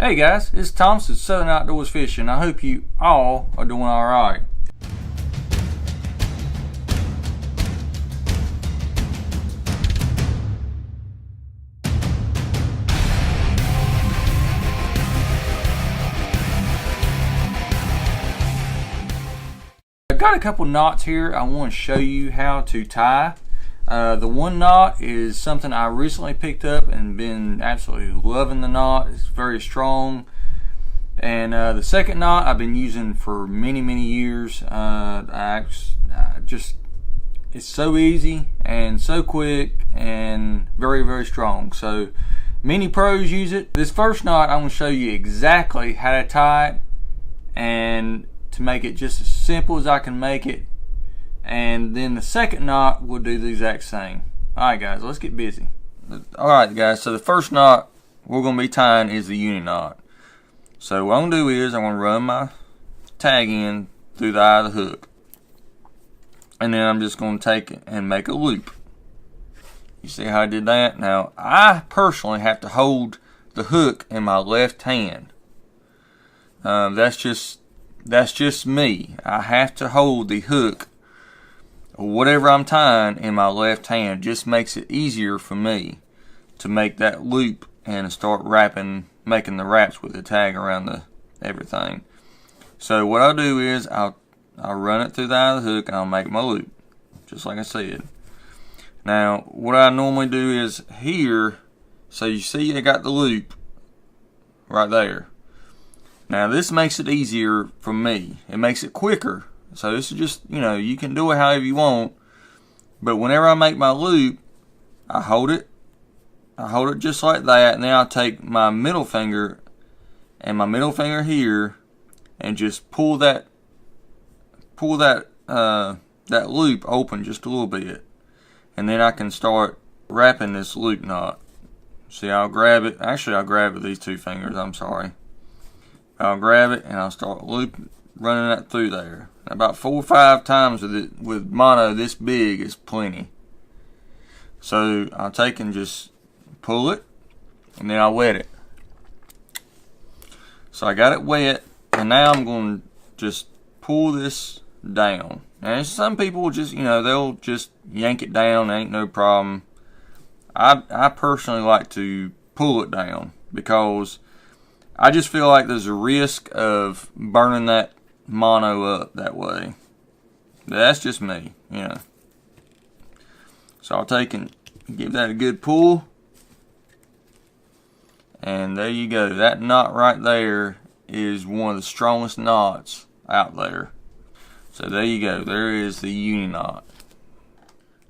Hey guys, it's Thomas at Southern Outdoors Fishing. I hope you all are doing alright. I've got a couple knots here I want to show you how to tie. The one knot is something I recently picked up and been absolutely loving the knot. It's very strong. And the second knot I've been using for many years. It's so easy and so quick and very strong. So many pros use it. This first knot I'm going to show you exactly how to tie it and to make it just as simple as I can make it. And then the second knot will do the exact same. Alright guys, let's get busy. Alright guys, so the first knot we're going to be tying is the Uni Knot. So what I'm going to do is I'm going to run my tag in through the eye of the hook. And then I'm just going to take it and make a loop. You see how I did that? Now I personally have to hold the hook in my left hand. That's just me. I have to hold the hook or whatever I'm tying in my left hand. Just makes it easier for me to make that loop and start making the wraps with the tag around everything. So what I'll do is I'll run it through the eye of the hook and I'll make my loop, just like I said. Now what I normally do is here, so you see I got the loop right there. Now this makes it easier for me. It makes it quicker. So this is just, you can do it however you want. But whenever I make my loop, I hold it just like that, and then I'll take my middle finger and my middle finger here and just pull that loop open just a little bit. And then I can start wrapping this loop knot. See, I'll grab it. Actually, I'll grab it with these two fingers. I'm sorry. I'll grab it and I'll start running that through there. About 4 or 5 times with mono this big is plenty. So I'll take and just pull it, and then I'll wet it. So I got it wet, and now I'm going to just pull this down. And some people just, they'll just yank it down, ain't no problem. I personally like to pull it down because I just feel like there's a risk of burning that mono up that way. That's just me, So I'll take and give that a good pull. And there you go. That knot right there is one of the strongest knots out there. So there you go. There is the Uni Knot.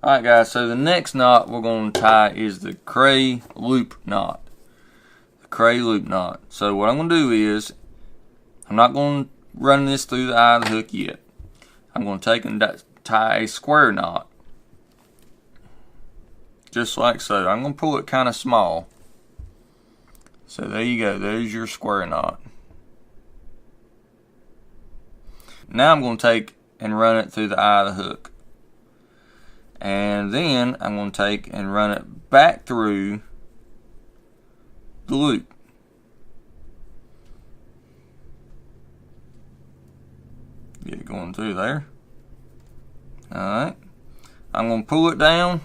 Alright guys, so the next knot we're going to tie is the Kreh Loop knot. The Kreh Loop knot. So what I'm going to do is, I'm not going to run this through the eye of the hook yet. I'm going to take and tie a square knot. Just like so. I'm going to pull it kind of small. So there you go. There's your square knot. Now I'm going to take and run it through the eye of the hook. And then I'm going to take and run it back through the loop. Get it going through there. Alright. I'm going to pull it down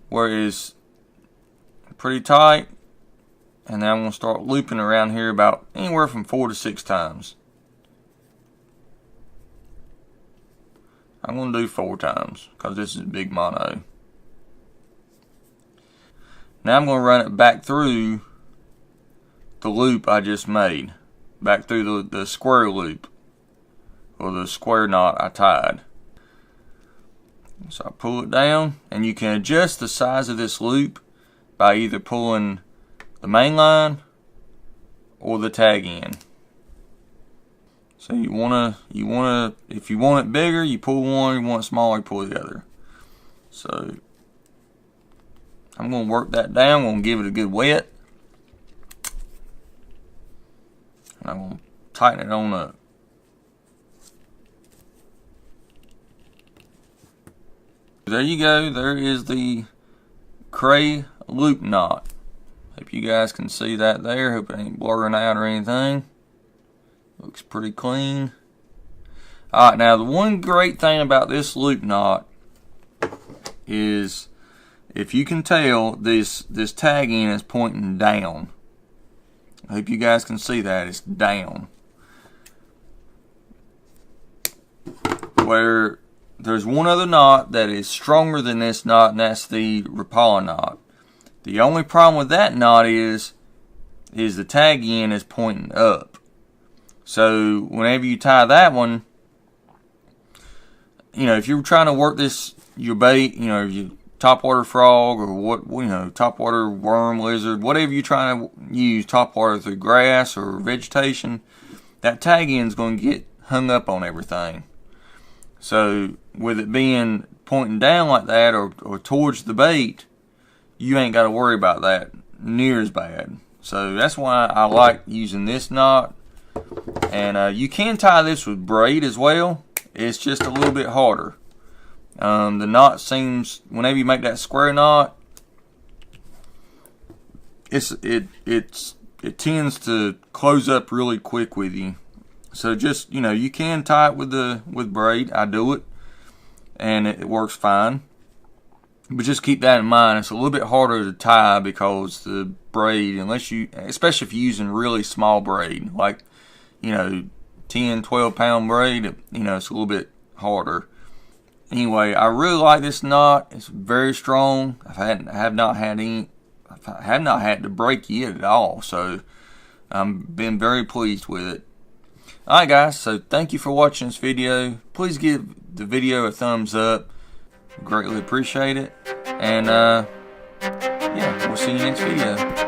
where it is pretty tight. And then I'm going to start looping around here about anywhere from 4 to 6 times. I'm going to do 4 times because this is big mono. Now I'm going to run it back through the loop I just made. Back through the square loop. Or the square knot I tied. So I pull it down, and you can adjust the size of this loop by either pulling the main line or the tag end. So if you want it bigger, you pull one. You want it smaller, you pull the other. So I'm going to work that down. I'm going to give it a good wet, and I'm going to tighten it on up. There you go. There is the Kreh Loop knot. Hope you guys can see that there. Hope it ain't blurring out or anything. Looks pretty clean. Alright, now the one great thing about this loop knot is, if you can tell, this tag end is pointing down. I hope you guys can see that. It's down. Where there's one other knot that is stronger than this knot, and that's the Rapala knot. The only problem with that knot is the tag end is pointing up. So whenever you tie that one, you know, if you're trying to work your bait, you know, your topwater frog or topwater worm, lizard, whatever you're trying to use topwater through grass or vegetation, that tag end's going to get hung up on everything. So with it being pointing down like that or towards the bait, you ain't got to worry about that near as bad. So that's why I like using this knot. And you can tie this with braid as well. It's just a little bit harder. The knot seems, whenever you make that square knot, it tends to close up really quick with you. So just, you know, you can tie it with braid. I do it, and it works fine. But just keep that in mind. It's a little bit harder to tie because the braid, especially if you're using really small braid, like, you know, 10, 12 pound braid, you know, it's a little bit harder. Anyway, I really like this knot. It's very strong. I have not had to break it at all. So I've been very pleased with it. Alright guys, so thank you for watching this video. Please give the video a thumbs up. Greatly appreciate it. And yeah, we'll see you next video.